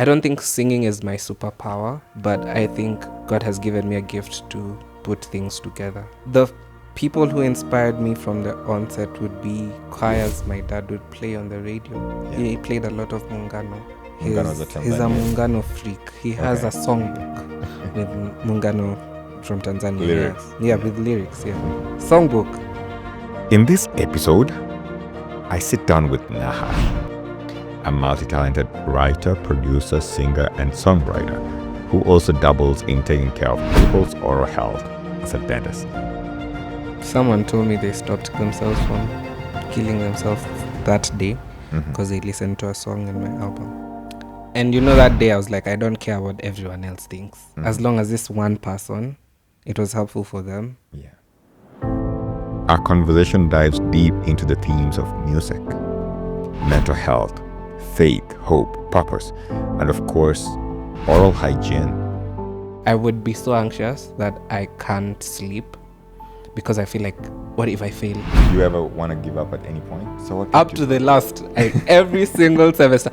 I don't think singing is my superpower, but I think God has given me a gift to put things together. The people who inspired me from the onset would be choirs my dad would play on the radio. Yeah. He played a lot of Mungano. Mungano's a He's a Tanzanian. Mungano freak. He has a songbook with Mungano from Tanzania. Lyrics. Yeah, with lyrics, Songbook. In this episode, I sit down with Nahash, a multi-talented writer, producer, singer, and songwriter who also doubles in taking care of people's oral health as a dentist. Someone told me they stopped themselves from killing themselves that day because they listened to a song in my album. And that day I was like, I don't care what everyone else thinks. As long as this one person, it was helpful for them. Yeah. Our conversation dives deep into the themes of music, mental health, faith, hope, purpose, and of course, oral hygiene. I would be so anxious that I can't sleep because I feel like, what if I fail? Do you ever want to give up at any point? So what Up to the last, every single semester.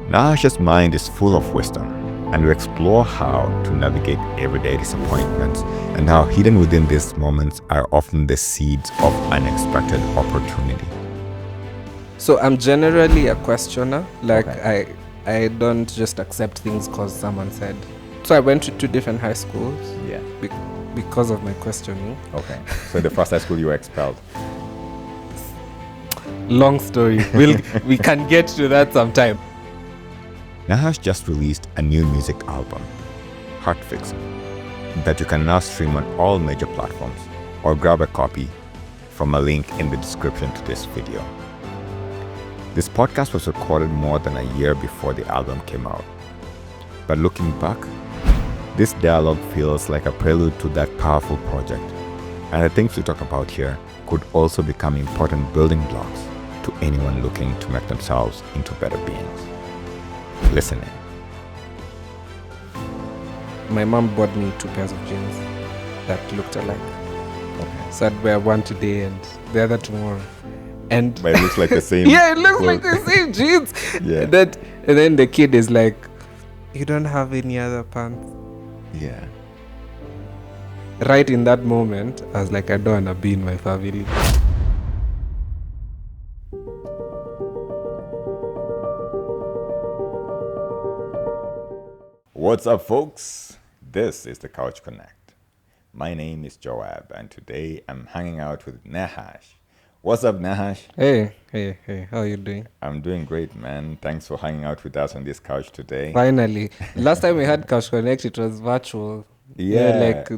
Nahash's mind is full of wisdom, and we explore how to navigate everyday disappointments and how hidden within these moments are often the seeds of unexpected opportunity. So I'm generally a questioner. I don't just accept things because someone said. So I went to 2 different high schools. Yeah. Because of my questioning. Okay. So the first high school you were expelled. Long story. We can get to that sometime. Nahash just released a new music album, Heart Fixing, that you can now stream on all major platforms or grab a copy from a link in the description to this video. This podcast was recorded more than a year before the album came out. But looking back, this dialogue feels like a prelude to that powerful project, and the things we talk about here could also become important building blocks to anyone looking to make themselves into better beings. Listen in. My mom bought me 2 pairs of jeans that looked alike. Okay. So I'd wear one today and the other tomorrow. And but it looks like the same. Yeah, it looks like the same jeans. Yeah. And then the kid is like, you don't have any other pants? Yeah. Right in that moment, I was like, I don't want to be in my family. What's up, folks? This is the Couch Connect. My name is Joab, and today I'm hanging out with Nahash. What's up, Nahash? Hey, how are you doing? I'm doing great, man. Thanks for hanging out with us on this couch today. Finally. Last time we had Couch Connect, it was virtual. Yeah. Like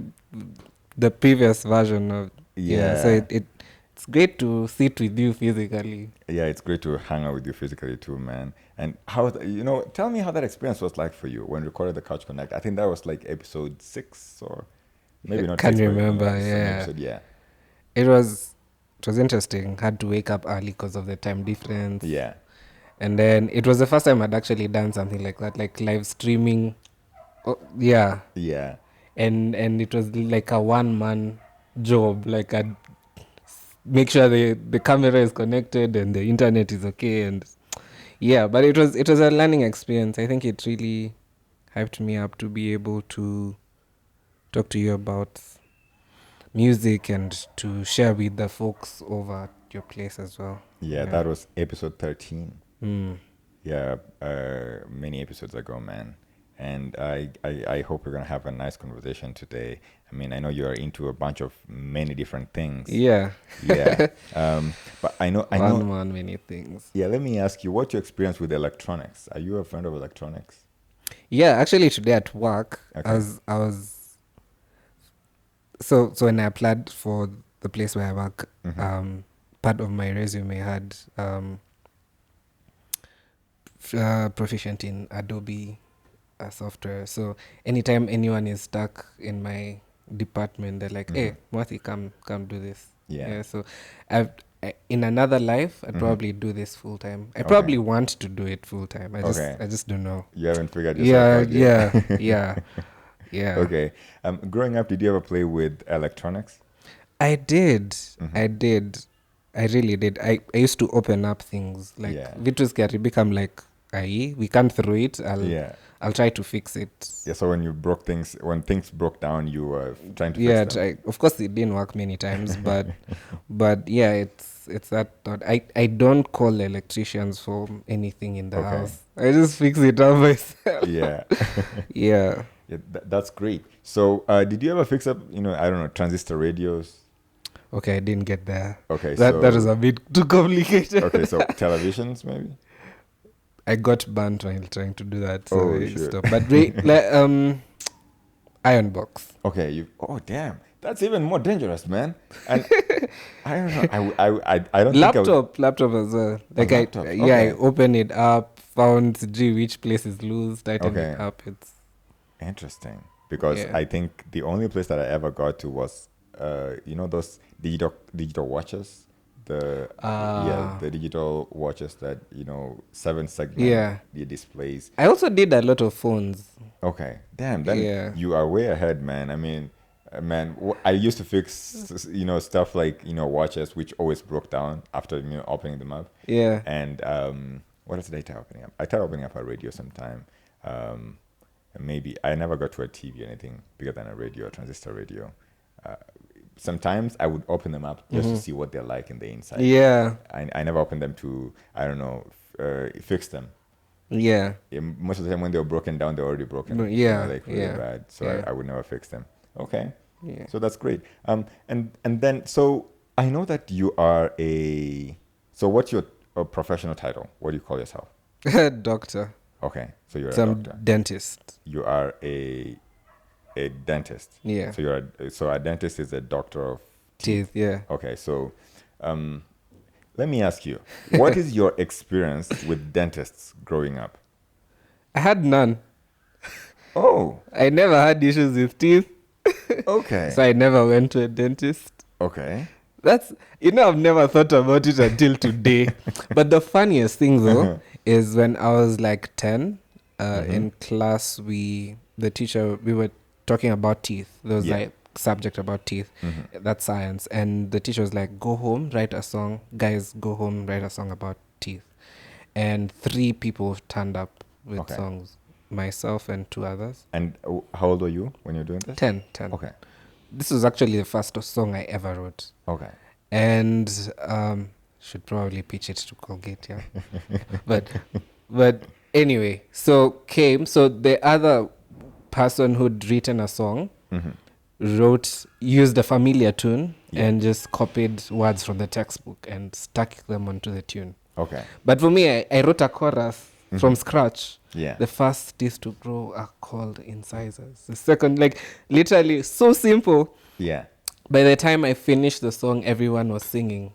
the previous version of... Yeah. So it's great to sit with you physically. Yeah, it's great to hang out with you physically too, man. And how, tell me how that experience was like for you when we recorded the Couch Connect. I think that was like episode 6 or maybe not. Can't 6, remember, episode, yeah. It was interesting. Had to wake up early because of the time difference. Yeah. And then it was the first time I'd actually done something like that, like live streaming. Oh, yeah. Yeah. And it was like a one-man job. Like I'd make sure the camera is connected and the internet is okay. And yeah, but it was a learning experience. I think it really hyped me up to be able to talk to you about music and to share with the folks over at your place as well. Yeah, that was episode 13. Yeah, many episodes ago, man. And I hope we're going to have a nice conversation today. I mean, I know you are into a bunch of many different things. Yeah. Yeah. But I know. Many things. Yeah, let me ask you, what's your experience with electronics? Are you a friend of electronics? Yeah, actually today at work, Okay. I was so when I applied for the place where I work, part of my resume had proficient in Adobe software. So anytime anyone is stuck in my department, they're like, "Hey, Mwathi, come do this." Yeah. So in another life, I'd probably do this full time. I probably want to do it full time. I just don't know. You haven't figured yourself out yet. Yeah. Okay. Growing up, did you ever play with electronics? I did. I really did. I used to open up things like Vitus Gary become like we can't throw it. I'll try to fix it. Yeah, so when things broke down, you were trying to Yeah, fix them. of course it didn't work many times, but yeah, it's that thought. I don't call electricians for anything in the Okay. house. I just fix it up myself. Yeah. Yeah. Yeah, that's great. So, did you ever fix up, I don't know, transistor radios? Okay, I didn't get there. Okay, That is a bit too complicated. okay, so televisions maybe? I got burnt while trying to do that, so Oh, I shit. stopped. But iron box. Okay, oh damn, that's even more dangerous, man. And I don't know, I don't think I would. Laptop as well. Like laptop, I okay. open it up, found which place is loose, tighten Okay. it up. It's Interesting, because Yeah. I think the only place that I ever got to was, those digital watches, the digital watches that 7 segment Yeah. the displays. I also did a lot of phones. Okay, damn, then Yeah. you are way ahead, man. I mean, man, I used to fix stuff like watches which always broke down after opening them up. Yeah. And what else did I try opening up? I tried opening up a radio sometime. Maybe I never got to a TV or anything bigger than a radio, a transistor radio. Sometimes I would open them up just to see what they're like in the inside. Yeah. I never opened them to, I don't know, fix them. Yeah. Most of the time when they were broken down, they're already broken. Yeah, Like really yeah, bad. So yeah. I would never fix them. Okay. Yeah. So that's great. And then, so I know that you are so what's your professional title? What do you call yourself? Doctor. Okay. So you're a Some doctor. dentist. You are a dentist. Yeah. So so a dentist is a doctor of Teeth. Yeah. Okay, so let me ask you, what is your experience with dentists growing up? I had none. Oh, I never had issues with teeth, okay. so I never went to a dentist. Okay. That's I've never thought about it until today. But the funniest thing though is when I was like 10, in class we were talking about teeth. There was Yeah. like subject about teeth. That's science. And the teacher was like, go home, write a song. Guys, go home, write a song about teeth. And 3 people turned up with Okay. songs. Myself and 2 others. And how old were you when you were doing this? 10. Okay. This was actually the first song I ever wrote. Okay. And should probably pitch it to Colgate, yeah. but anyway, so the other person who'd written a song used a familiar tune and just copied words from the textbook and stuck them onto the tune. Okay. But for me, I wrote a chorus from scratch. Yeah. The first teeth to grow are called incisors. The second, literally so simple. Yeah. By the time I finished the song, everyone was singing.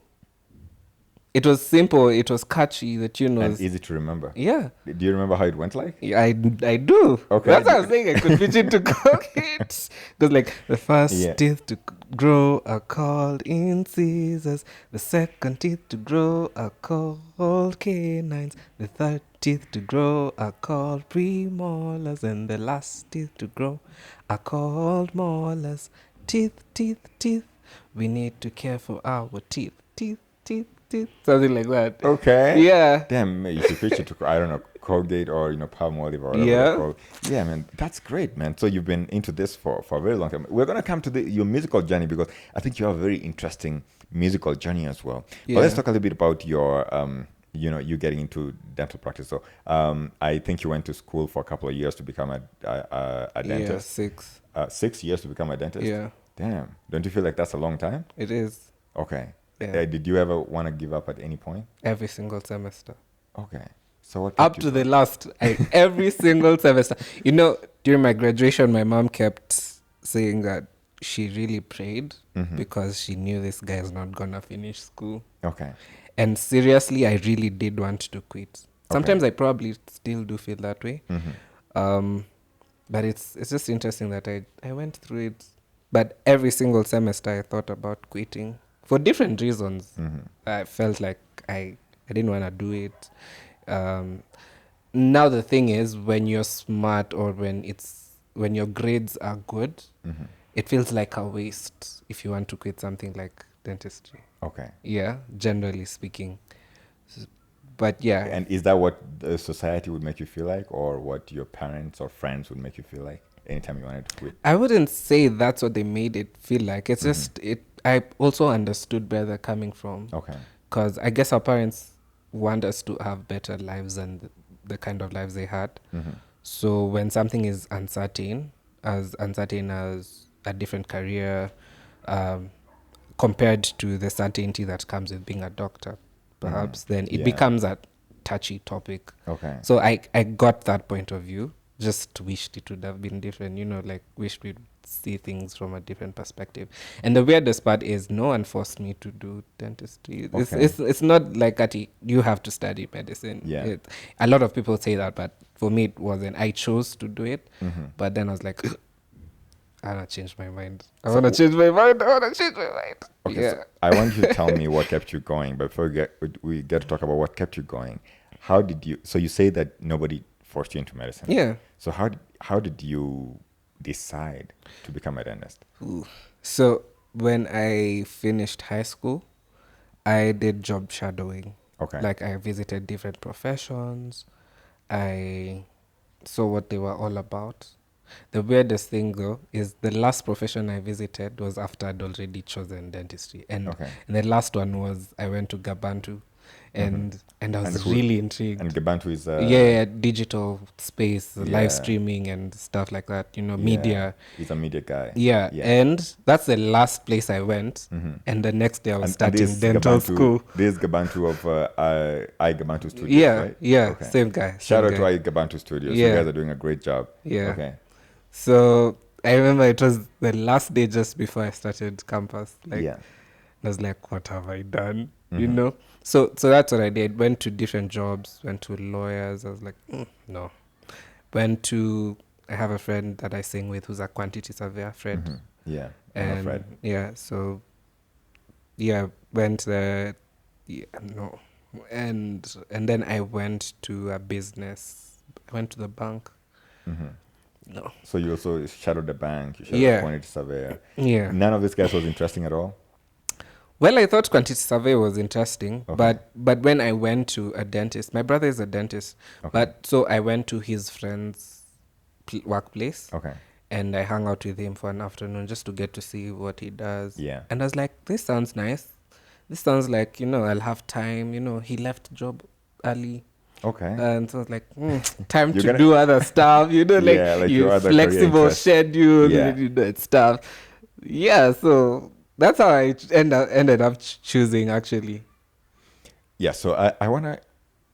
It was simple. It was catchy. The tune And was easy to remember. Yeah. Do you remember how it went like? Yeah, I do. Okay. That's what I'm saying. I could pitch it to Colgate. Because the first teeth to grow are called incisors. The second teeth to grow are called canines. The third teeth to grow are called premolars. And the last teeth to grow are called molars. Teeth, teeth, teeth. We need to care for our teeth. Teeth, teeth, teeth. Something like that. Okay. Yeah. Damn, you should pitch it to, I don't know, Colgate or, Palmolive or whatever they're called. Yeah, man, that's great, man. So you've been into this for a very long time. We're going to come to your musical journey because I think you have a very interesting musical journey as well. Yeah. But let's talk a little bit about your, you getting into dental practice. So I think you went to school for a couple of years to become a dentist. Yeah, 6. 6 years to become a dentist? Yeah. Damn. Don't you feel like that's a long time? It is. Okay. Yeah. Did you ever want to give up at any point? Every single semester. Okay. So what Up kept to you the last. Every single semester. During my graduation, my mom kept saying that she really prayed because she knew this guy is not going to finish school. Okay. And seriously, I really did want to quit. Sometimes I probably still do feel that way. But it's just interesting that I went through it. But every single semester I thought about quitting for different reasons. I felt like I didn't want to do it. Now the thing is, when you're smart or when your grades are good, it feels like a waste if you want to quit something like dentistry. Okay. Yeah, generally speaking. But yeah, And is that what the society would make you feel like, or what your parents or friends would make you feel like anytime you wanted to quit? I wouldn't say that's what they made it feel like. It's just it. I also understood where they're coming from. Okay. Because I guess our parents want us to have better lives than the kind of lives they had. So when something is uncertain as a different career, um, compared to the certainty that comes with being a doctor, perhaps, then it Yeah. becomes a touchy topic. Okay. So I got that point of view. Just wished it would have been different, like wished we'd see things from a different perspective. And the weirdest part is no one forced me to do dentistry. Okay. It's not like you have to study medicine. Yeah. A lot of people say that, but for me it wasn't. I chose to do it, but then I was like, I want to change my mind. I want to change my mind. Okay, Yeah. so I want you to tell me what kept you going. But before we get to talk about what kept you going, how did you? So you say that nobody forced you into medicine. Yeah. So how did you decide to become a dentist? Ooh. So when I finished high school, I did job shadowing. Okay. Like I visited different professions. I saw what they were all about. The weirdest thing though is the last profession I visited was after I'd already chosen dentistry. And, Okay. and the last one was I went to Gabantu and I was who- really intrigued. And Gabantu is Yeah, digital space, Yeah. live streaming and stuff like that, yeah, media. He's a media guy. Yeah. And that's the last place I went. And the next day I was starting this dental Gabantu, school. This Gabantu of I Gabantu Studios, Yeah, right? yeah, Okay. same guy. Shout same out guy. to I Gabantu Studios. Yeah. You guys are doing a great job. Yeah. Okay. So I remember it was the last day just before I started campus. Yeah. I was like, what have I done? So that's what I did. Went to different jobs, went to lawyers. I was like, no. I have a friend that I sing with who's a quantity surveyor, Fred. Yeah. And Fred. yeah, so yeah, went there. Yeah, no. And then I went to a business. I went to the bank. No. So you also shadowed the bank, you shadowed Yeah. the quantity surveyor. Yeah. None of these guys was interesting at all? Well, I thought quantity survey was interesting, Okay. but when I went to a dentist, my brother is a dentist, but so I went to his friend's workplace, Okay. and I hung out with him for an afternoon just to get to see what he does. Yeah. And I was like, this sounds nice. This sounds like, I'll have time. He left job early. Okay. And so I was like, time You're to gonna- do other stuff, like, Yeah, like you your other career flexible interests. schedule, Yeah. and stuff. Yeah, so that's how I ended up choosing, actually. Yeah, so I want to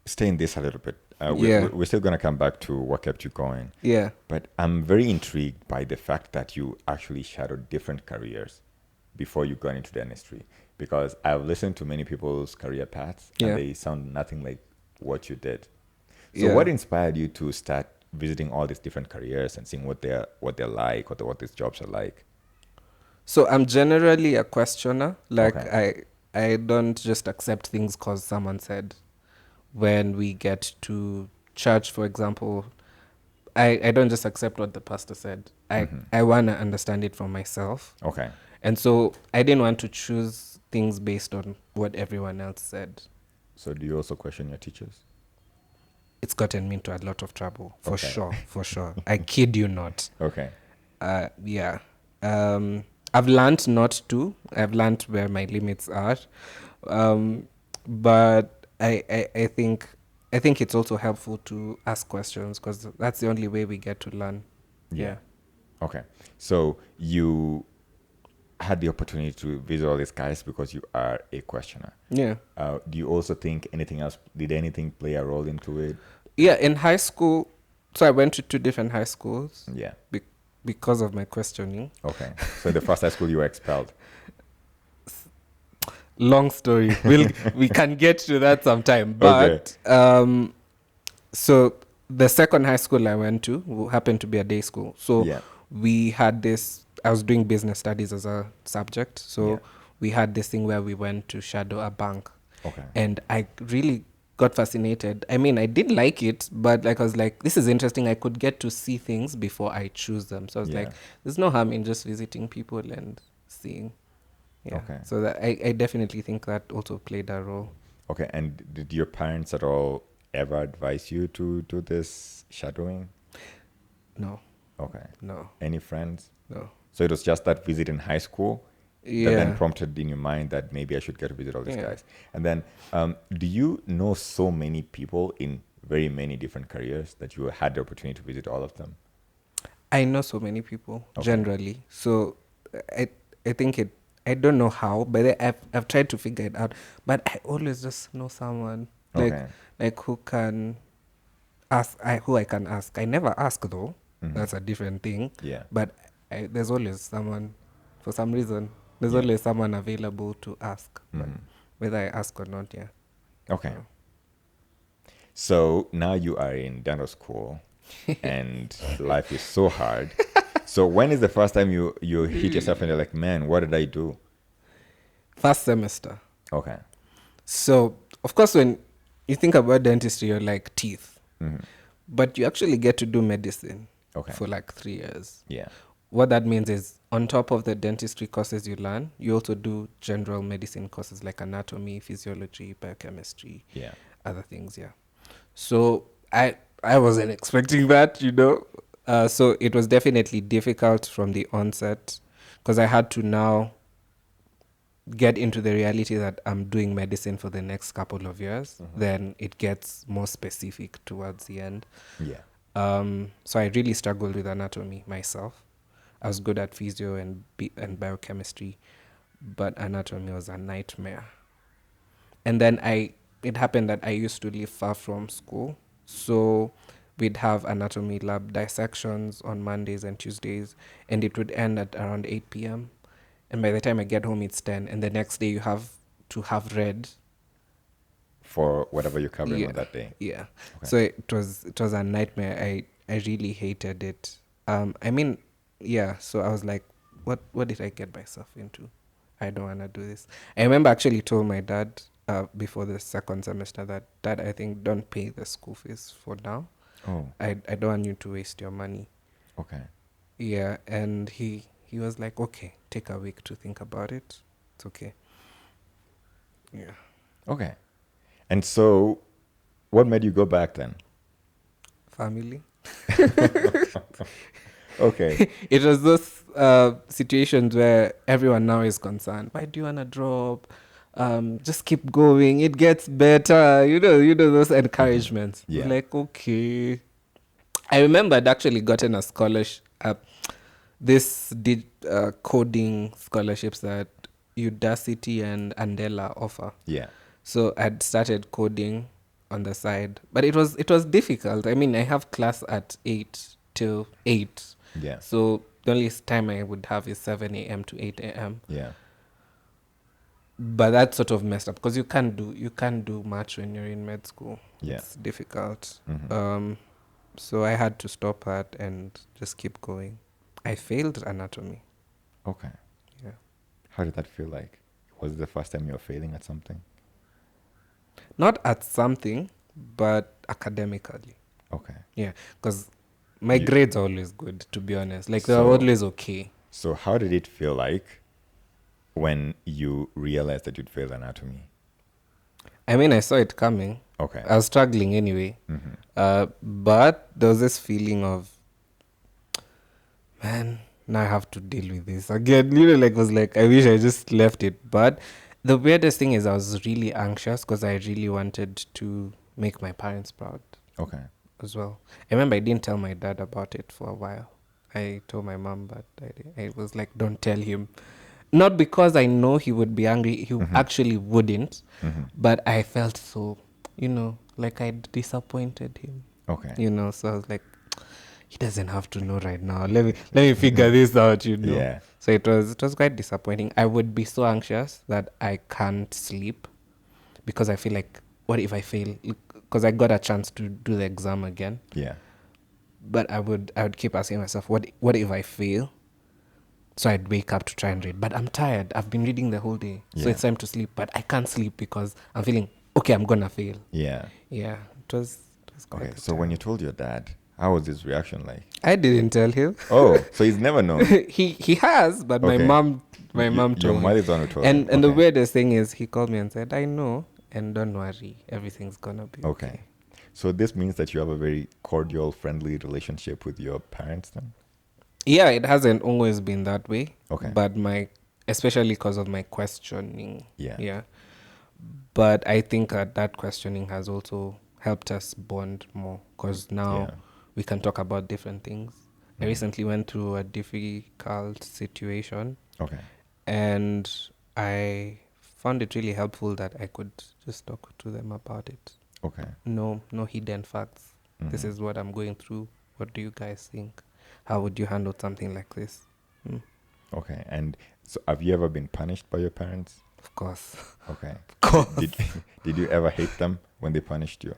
stay in this a little bit. We're still going to come back to what kept you going. Yeah. But I'm very intrigued by the fact that you actually shadowed different careers before you got into dentistry. Because I've listened to many people's career paths, and Yeah. they sound nothing like what you did. So Yeah. what inspired you to start visiting all these different careers and seeing what they're like, what these jobs are like? So I'm generally a questioner. Like, Okay. I don't just accept things because someone said. When we get to church, for example, I don't just accept what the pastor said. I want to understand it from myself. Okay. And so I didn't want to choose things based on what everyone else said. So do you also question your teachers? It's gotten me into a lot of trouble, for Okay. sure. I kid you not. Okay. Yeah. I've learned not to. I've learned where my limits are. But I think it's also helpful to ask questions because that's the only way we get to learn. Yeah. Okay. So you had the opportunity to visit all these guys because you are a questioner. Yeah. Do you also think did anything play a role into it? Yeah, in high school, so I went to 2 different high schools. Yeah. Because of my questioning. Okay. So the first high school you were expelled. Long story. We can get to that sometime. But so the second high school I went to happened to be a day school. So Yeah. we had this. I was doing business studies as a subject. So Yeah. we had this thing where we went to shadow a bank. Okay. And I really got fascinated. I mean, I did like it, but I was like, this is interesting. I could get to see things before I choose them. So I was like, there's no harm in just visiting people and seeing. Yeah. Okay. So that I definitely think that also played a role. Okay, and did your parents at all ever advise you to do this shadowing? No, Okay. no, Any friends? no. So it was just that visit in high school that then Yeah, prompted in your mind that maybe I should get to visit all these yeah. guys. And then, do you know so many people in very many different careers that you had the opportunity to visit all of them? I know so many people Okay. generally. So I I think it. I don't know how, but I've tried to figure it out. But I always just know someone Okay. like who can ask. Who I can ask. I never ask though. Mhm. That's a different thing. Yeah. But there's always someone. For some reason, there's Yeah. always someone available to ask. But Mhm. whether I ask or not, yeah. Okay. So, So now you are in dental school and life is so hard. So when is the first time you hit yourself and you're like, man, what did I do? first semester. Okay. So of course, when you think about dentistry, you're like teeth. Mhm. But you actually get to do medicine Okay. for like 3 years. Yeah. What that means is, on top of the dentistry courses you learn, you also do general medicine courses like anatomy, physiology, biochemistry, Yeah. other things. Yeah. So I wasn't expecting that, you know. So it was definitely difficult from the onset because I had to now get into the reality that I'm doing medicine for the next couple of years. Then it gets more specific towards the end. Yeah. So I really struggled with anatomy myself. I was good at physio and biochemistry, but anatomy was a nightmare. And then it happened that I used to live far from school, so we'd have anatomy lab dissections on Mondays and Tuesdays, and it would end at around 8 p.m. And by the time I get home, it's 10, and the next day you have to have read. For whatever you're covering Yeah, on that day. yeah. Okay. So it was a nightmare. I really hated it. I mean, yeah. So I was like, what did I get myself into? I don't want to do this. I remember actually told my dad before the second semester that, Dad, I think don't pay the school fees for now. Oh, I don't want you to waste your money. okay. Yeah, and he was like, okay, take a week to think about it. It's okay. Yeah. Okay. And so what made you go back then? Family. Okay. It was those situations where everyone now is concerned. Why do you want to drop? Just keep going. It gets better. You know those encouragements. Yeah. Like, okay. I remember I'd actually gotten a scholarship. This did coding scholarships that Udacity and Andela offer. Yeah. So I'd started coding on the side, but it was difficult. I mean, I have class at 8 till 8. Yeah. So the only time I would have is 7 a.m. to 8 a.m. Yeah. But that sort of messed up because you can't do much when you're in med school. Yeah. It's difficult. Mhm. So I had to stop that and just keep going. I failed anatomy. Okay. Yeah. How did that feel like? Was it the first time you were failing at something? Not at something, but academically. Okay. Yeah, because my You- grades are always good, to be honest. Like, they're So- always okay. So how did it feel like when you realized that you'd failed anatomy? I mean, I saw it coming. Okay. I was struggling anyway. Mhm. But there was this feeling of, man, now I have to deal with this again. You know, like, it was like, I wish I just left it. But the weirdest thing is I was really anxious because I really wanted to make my parents proud Okay. as well. I remember I didn't tell my dad about it for a while. I told my mom, but I was like, don't tell him. Not because I know he would be angry. He actually wouldn't. But I felt so, like I'd disappointed him. Okay. So I was like, he doesn't have to know right now. Let me figure this out, Yeah. So it was quite disappointing. I would be so anxious that I can't sleep because I feel like, what if I fail? Because I got a chance to do the exam again. Yeah. But I would keep asking myself, what if I fail? So I'd wake up to try and read. But I'm tired. I've been reading the whole day. So Yeah. it's time to sleep. But I can't sleep because I'm feeling, okay, I'm going to fail. Yeah. Yeah. It was quite Okay. the So time. when you told your dad, how was his reaction like? I didn't tell him. Oh, so he's never known. he has, but Okay. my mom Your told mother's him. the one who told And him. the Okay. weirdest thing is he called me and said, I know. And don't worry, everything's gonna be okay. So this means that you have a very cordial, friendly relationship with your parents then? Yeah, it hasn't always been that way. Okay. But especially because of my questioning. Yeah. Yeah. But I think that questioning has also helped us bond more because now Yeah. we can talk about different things. I Mhm. recently went through a difficult situation Okay. and I found it really helpful that I could just talk to them about it. Okay. No hidden facts. This Mhm. is what I'm going through. What do you guys think? How would you handle something like this? Okay. And so have you ever been punished by your parents? Of course. Okay. Of course. Did you ever hate them when they punished you?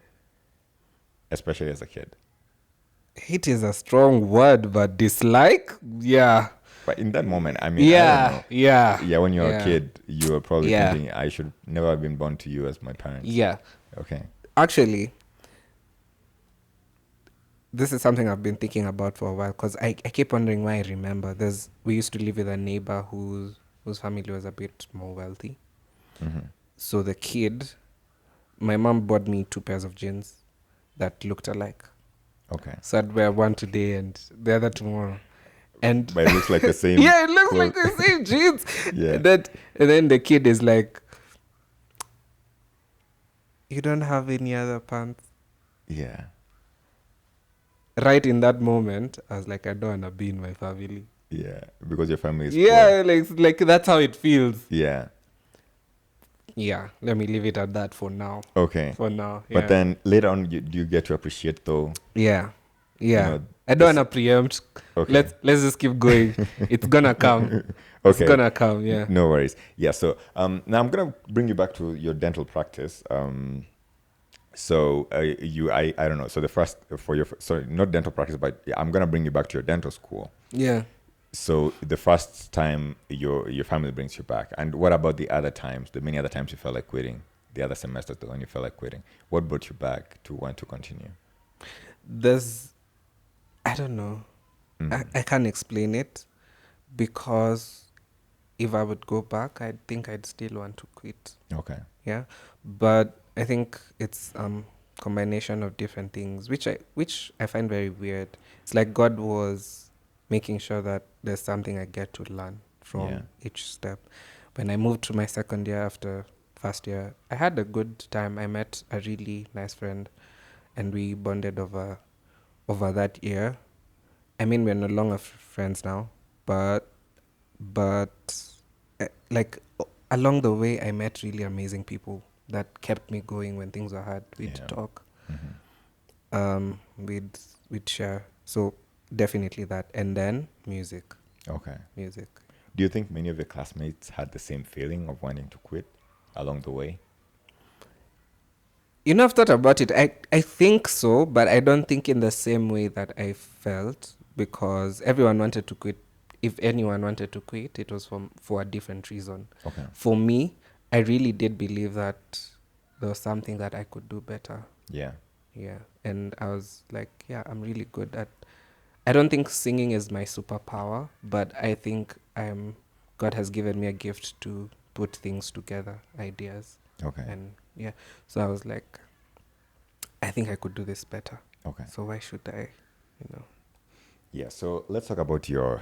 Especially as a kid. Hate is a strong word, but dislike? Yeah. But in that moment, I mean, I don't know. Yeah. Yeah, when you're Yeah. a kid, you were probably Yeah. thinking, I should never have been born to you as my parents. Yeah. Okay. Actually, this is something I've been thinking about for a while because I keep wondering why I remember. We used to live with a neighbor whose family was a bit more wealthy. Mm-hmm. So the kid, my mom bought me 2 pairs of jeans that looked alike. Okay. So I'd wear one today and the other tomorrow. And But it looks like the same. yeah, it looks like clothes. the same jeans. Yeah. And then the kid is like, you don't have any other pants? Yeah. Right in that moment, I was like, I don't want to be in my family. Yeah. Because your family is Yeah, poor. like that's how it feels. Yeah. Yeah, let me leave it at that for now. Okay. For now, yeah. But then later on, do you get to appreciate though? Yeah. know, I don't want to preempt. Okay. Let's just keep going. It's gonna come. It's Okay. gonna come, yeah. No worries. Yeah. So now I'm gonna bring you back to your dental practice. So I don't know. So the first for your sorry, not dental practice, but yeah, I'm gonna bring you back to your dental school. Yeah. So the first time your family brings you back, and what about the other times? The many other times you felt like quitting, the other semesters, the one you felt like quitting. What brought you back to want to continue? I don't know. Mhm. I can't explain it because if I would go back, I think I'd still want to quit. Okay. Yeah. But I think it's combination of different things, which I find very weird. It's like God was making sure that there's something I get to learn from each step. When I moved to my second year after first year, I had a good time. I met a really nice friend and we bonded over that year. I mean, we're no longer friends now, but along the way, I met really amazing people that kept me going when things were hard. We'd talk, we'd share. So definitely that, and then music. Okay. Music. Do you think many of your classmates had the same feeling of wanting to quit along the way? You know, I've thought about it. I think so, but I don't think in the same way that I felt because everyone wanted to quit. If anyone wanted to quit, it was for a different reason. Okay. For me, I really did believe that there was something that I could do better. Yeah. Yeah. And I was like, yeah, I'm really good at... I don't think singing is my superpower, but I think God has given me a gift to put things together, ideas. Okay. And yeah, so I was like, I think I could do this better. Okay. So why should I, Yeah. So let's talk about your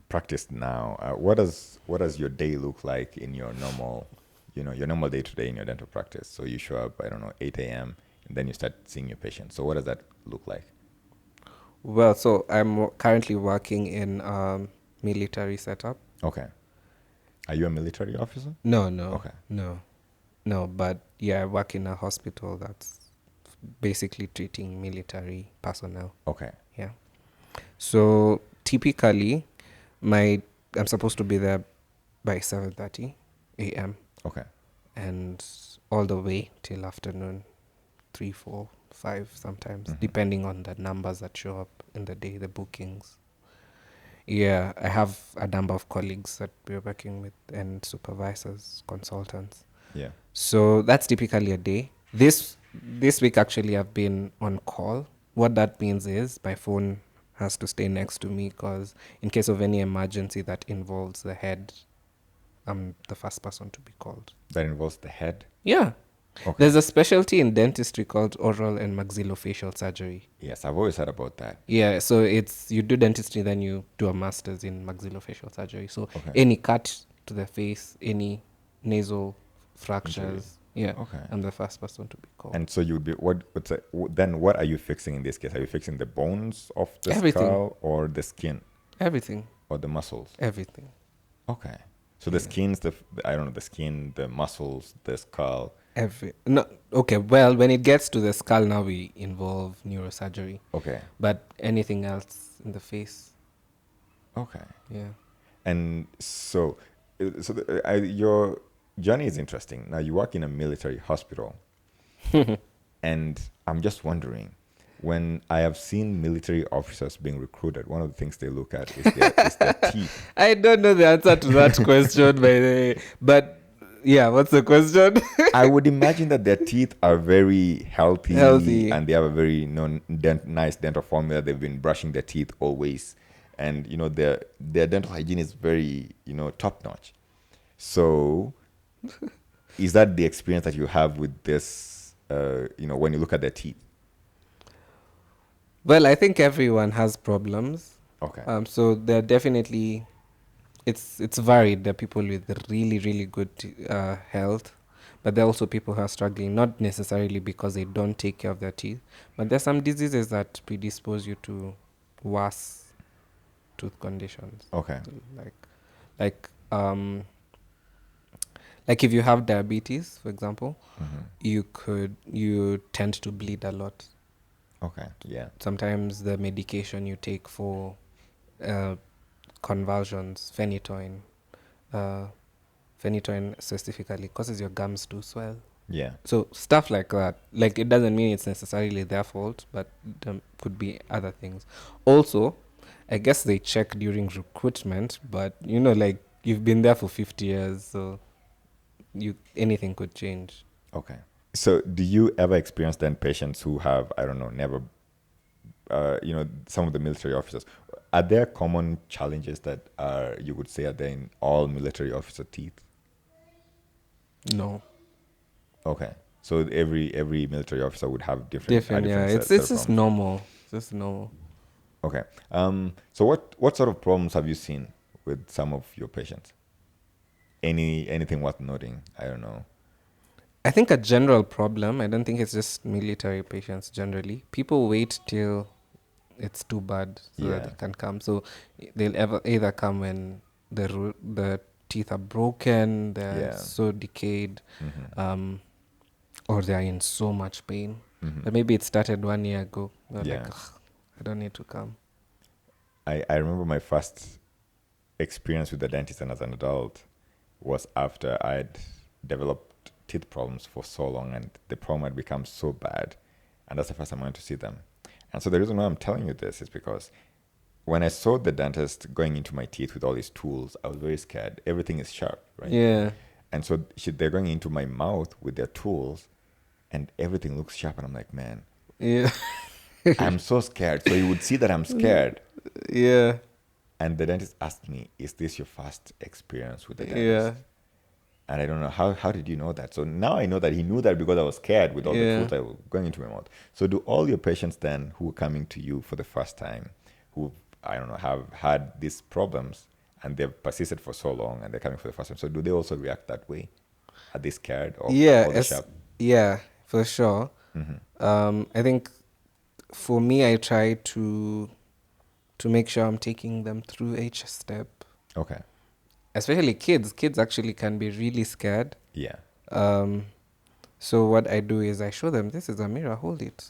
practice now. What does your day look like in your normal, your normal day to day in your dental practice? So you show up, I don't know, 8 a.m. and then you start seeing your patients. So what does that look like? Well, so I'm currently working in military setup. Okay. Are you a military officer? No. Okay. No, but yeah, I work in a hospital that's basically treating military personnel. Okay. Yeah. So typically, I'm supposed to be there by 7:30 a.m. Okay. and all the way till afternoon, 3, 4, 5 sometimes, depending on the numbers that show up in the day, the bookings. Yeah, I have a number of colleagues that we're working with and supervisors, consultants. Yeah. So that's typically a day. This week actually I've been on call. What that means is my phone has to stay next to me because in case of any emergency that involves the head, I'm the first person to be called. That involves the head? Yeah. Okay. There's a specialty in dentistry called oral and maxillofacial surgery. Yes, I've always heard about that. Yeah, so it's you do dentistry, then you do a master's in maxillofacial surgery. So Okay. any cut to the face, any nasal fractures, yeah, Okay. I'm the first person to be called. And so you'd be then what are you fixing in this case? Are you fixing the bones of the Everything. skull or the skin Everything, or the muscles? everything. Okay. So the skin's I don't know, the skin, the muscles, the skull. No, okay. Well, when it gets to the skull, now we involve neurosurgery. Okay. But anything else in the face, Okay. yeah. And so your journey is interesting. Now you work in a military hospital, and I'm just wondering, when I have seen military officers being recruited, one of the things they look at is their teeth. I don't know the answer to that question, by the way. But yeah, what's the question? I would imagine that their teeth are very healthy, Healthy. and they have a very nice dental formula. They've been brushing their teeth always, and their dental hygiene is very top notch. So, is that the experience that you have with this? When you look at their teeth. Well, I think everyone has problems. Okay. So they're definitely, it's varied. There are people with really, really good health, but there are also people who are struggling, not necessarily because they don't take care of their teeth, but there's some diseases that predispose you to worse tooth conditions. Okay. Like like if you have diabetes, for example, you tend to bleed a lot. Okay. Yeah. Sometimes the medication you take for convulsions, phenytoin specifically causes your gums to swell. Yeah. So stuff like that. Like, it doesn't mean it's necessarily their fault, but there could be other things. Also, I guess they check during recruitment, but like, you've been there for 50 years, so anything could change. Okay. So, do you ever experience then patients who have, I don't know, never, some of the military officers? Are there common challenges that you would say are there in all military officer teeth? No. Okay. So every military officer would have different Yeah. It's set of just problems. normal. Just normal. Okay. So what sort of problems have you seen with some of your patients? Anything worth noting? I don't know. I think a general problem, I don't think it's just military patients generally. People wait till it's too bad so that Yeah. they can come. So they'll either come when the teeth are broken, they're Yeah. so decayed, or they're in so much pain. Mhm. But maybe it started 1 year ago. They're Yeah. like, "Ugh, I don't need to come." I remember my first experience with the dentist and as an adult was after I'd developed teeth problems for so long and the problem had become so bad. And that's the first time I went to see them. And so the reason why I'm telling you this is because when I saw the dentist going into my teeth with all his tools, I was very scared. Everything is sharp, right? Yeah. And so they're going into my mouth with their tools and everything looks sharp. And I'm like, man, Yeah. I'm so scared. So you would see that I'm scared. Yeah. And the dentist asked me, is this your first experience with the dentist? Yeah. And I don't know, how did you know that? So now I know that he knew that because I was scared with all the Yeah. tools that were going into my mouth. So do all your patients then who are coming to you for the first time, who, I don't know, have had these problems and they've persisted for so long and they're coming for the first time, so do they also react that way? Are they scared of Yeah. all the sharp? Yeah, for sure. I think for me, I try to make sure I'm taking them through each step. Okay. Especially kids. Kids actually can be really scared. Yeah. So what I do is I show them, this is a mirror, hold it.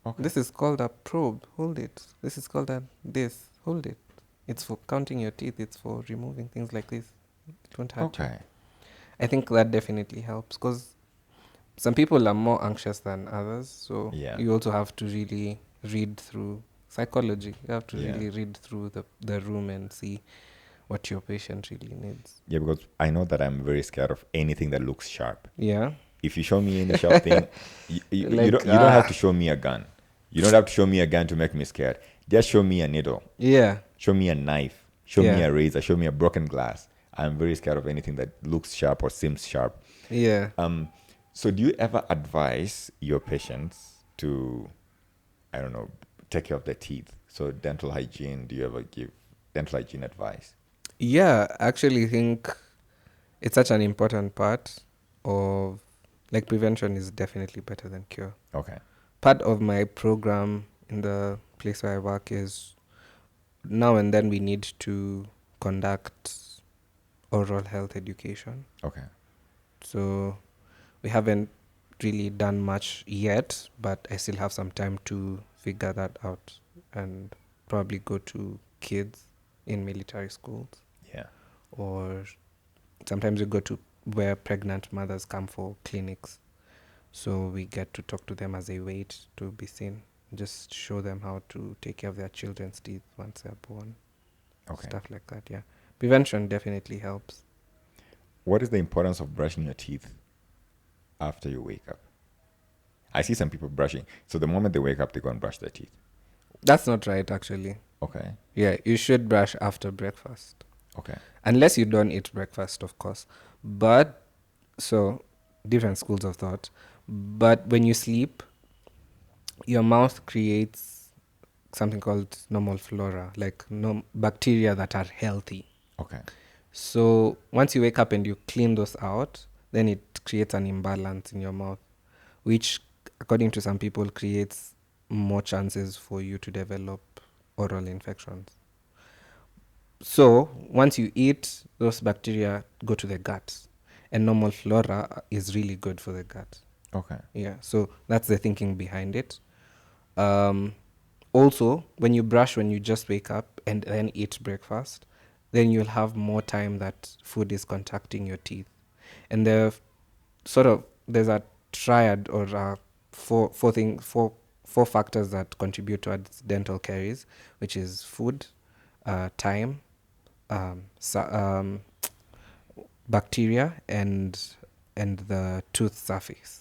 Okay. This is called a probe, hold it. This is called this, hold it. It's for counting your teeth, it's for removing things like this. It won't hurt you. Okay. I think that definitely helps because some people are more anxious than others. So Yeah. you also have to really read through psychology. You have to Yeah. really read through the room and see what your patient really needs. Yeah, because I know that I'm very scared of anything that looks sharp. Yeah. If you show me any sharp thing, you Like, don't have to show me a gun. You don't have to show me a gun to make me scared. Just show me a needle. Yeah. Show me a knife. Show me Yeah. a razor. Show me a broken glass. I'm very scared of anything that looks sharp or seems sharp. Yeah. So do you ever advise your patients to, I don't know, take care of their teeth? So dental hygiene, do you ever give dental hygiene advice? Yeah, I actually think it's such an important part of, like, prevention is definitely better than cure. Okay. Part of my program in the place where I work is now and then we need to conduct oral health education. Okay. So we haven't really done much yet, but I still have some time to figure that out and probably go to kids in military schools, Yeah. or sometimes we go to where pregnant mothers come for clinics. So we get to talk to them as they wait to be seen. Just show them how to take care of their children's teeth once they're born. Okay. Stuff like that, yeah. Prevention definitely helps. What is the importance of brushing your teeth after you wake up? I see some people brushing. So the moment they wake up, they go and brush their teeth. That's not right, actually. Okay. Yeah, you should brush after breakfast. Okay. Unless you don't eat breakfast, of course. But, so, different schools of thought. But when you sleep, your mouth creates something called normal flora, like bacteria that are healthy. Okay. So once you wake up and you clean those out, then it creates an imbalance in your mouth, which, according to some people, creates more chances for you to develop oral infections. So once you eat, those bacteria go to the gut, and normal flora is really good for the gut. Okay. Yeah, so that's the thinking behind it. Also, when you brush when you just wake up and then eat breakfast, then you'll have more time that food is contacting your teeth. And there's a triad, or four factors that contribute towards dental caries, which is food, time, bacteria, and the tooth surface.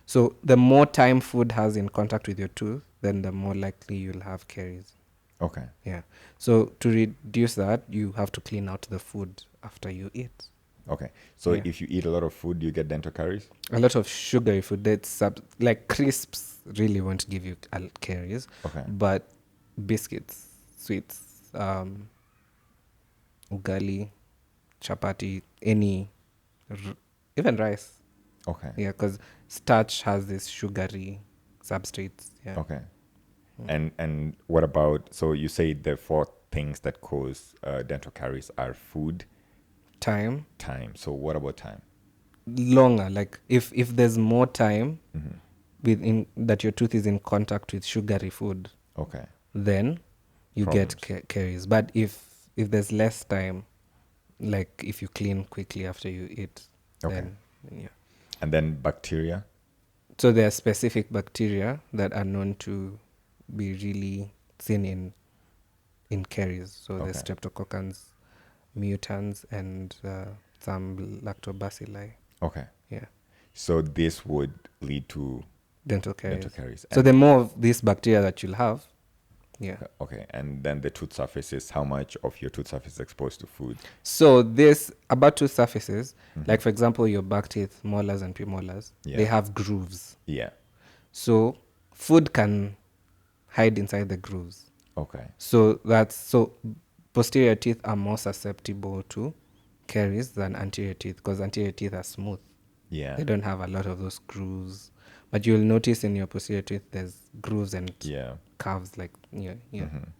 So the more time food has in contact with your tooth, then the more likely you'll have caries. Okay. Yeah. So to reduce that, you have to clean out the food after you eat. Okay. So Yeah. if you eat a lot of food, you get dental caries? A lot of sugary food, that's like crisps, really won't give you caries. Okay. But biscuits, sweets, ugali, chapati, even rice. Okay. Yeah, because starch has this sugary substrates. Yeah. Okay. And what about, so you say the four things that cause dental caries are food, Time, time. So what about time? longer. Like if there's more time Mm-hmm. within that your tooth is in contact with sugary food, Okay. then you Problems. get caries. But if there's less time, like if you clean quickly after you eat, Okay. then yeah. And then bacteria? So there are specific bacteria that are known to be really thin in caries. So Okay. the streptococcus mutans and some lactobacilli. Okay. Yeah, So this would lead to dental caries. dental caries. So the more of this bacteria that you'll have, yeah. Okay. And then the tooth surfaces, how much of your tooth surface is exposed to food? So this about tooth surfaces, like for example, your back teeth, molars and premolars, Yeah. they have grooves. Yeah. So food can hide inside the grooves. Okay. So posterior teeth are more susceptible to caries than anterior teeth, because anterior teeth are smooth. Yeah. They don't have a lot of those grooves. But you'll notice in your posterior teeth there's grooves and Yeah. curves, like yeah.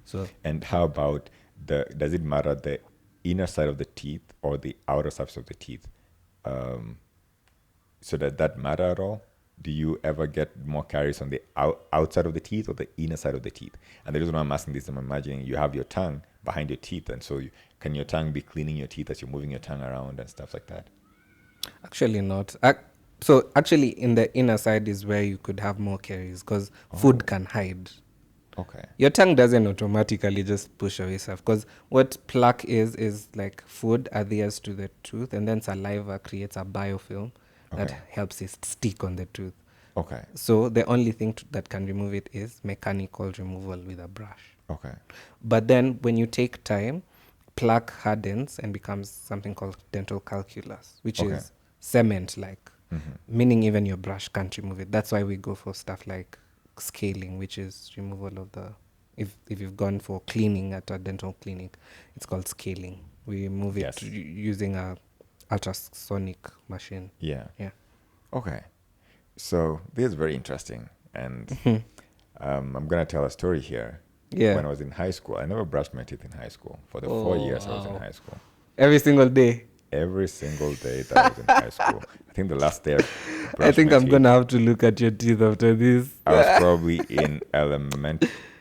So And how about does it matter the inner side of the teeth or the outer surface of the teeth? So does that matter at all? Do you ever get more caries on the outside of the teeth or the inner side of the teeth? And the reason why I'm asking this, I'm imagining you have your tongue behind your teeth, and so can your tongue be cleaning your teeth as you're moving your tongue around and stuff like that? actually not. So actually in the inner side is where you could have more caries, because food can hide. Okay. Your tongue doesn't automatically just push away stuff, because what plaque is like food adheres to the tooth, and then saliva creates a biofilm that Okay. helps it stick on the tooth. Okay. So the only thing that can remove it is mechanical removal with a brush. Okay. But then when you take time, plaque hardens and becomes something called dental calculus, which Okay. is cement-like. meaning even your brush can't remove it. That's why we go for stuff like scaling, which is removal of the, if you've gone for cleaning at a dental clinic, it's called scaling. We remove it Yes. using a ultrasonic machine. Yeah. Yeah. Okay. So this is very interesting. And I'm going to tell a story here. Yeah. When I was in high school, I never brushed my teeth in high school. For the 4 years I was in high school. Every single day. Every single day that I was in high school. I think the last day I brushed I think my I'm teeth, going to have to look at your teeth after this. I was probably in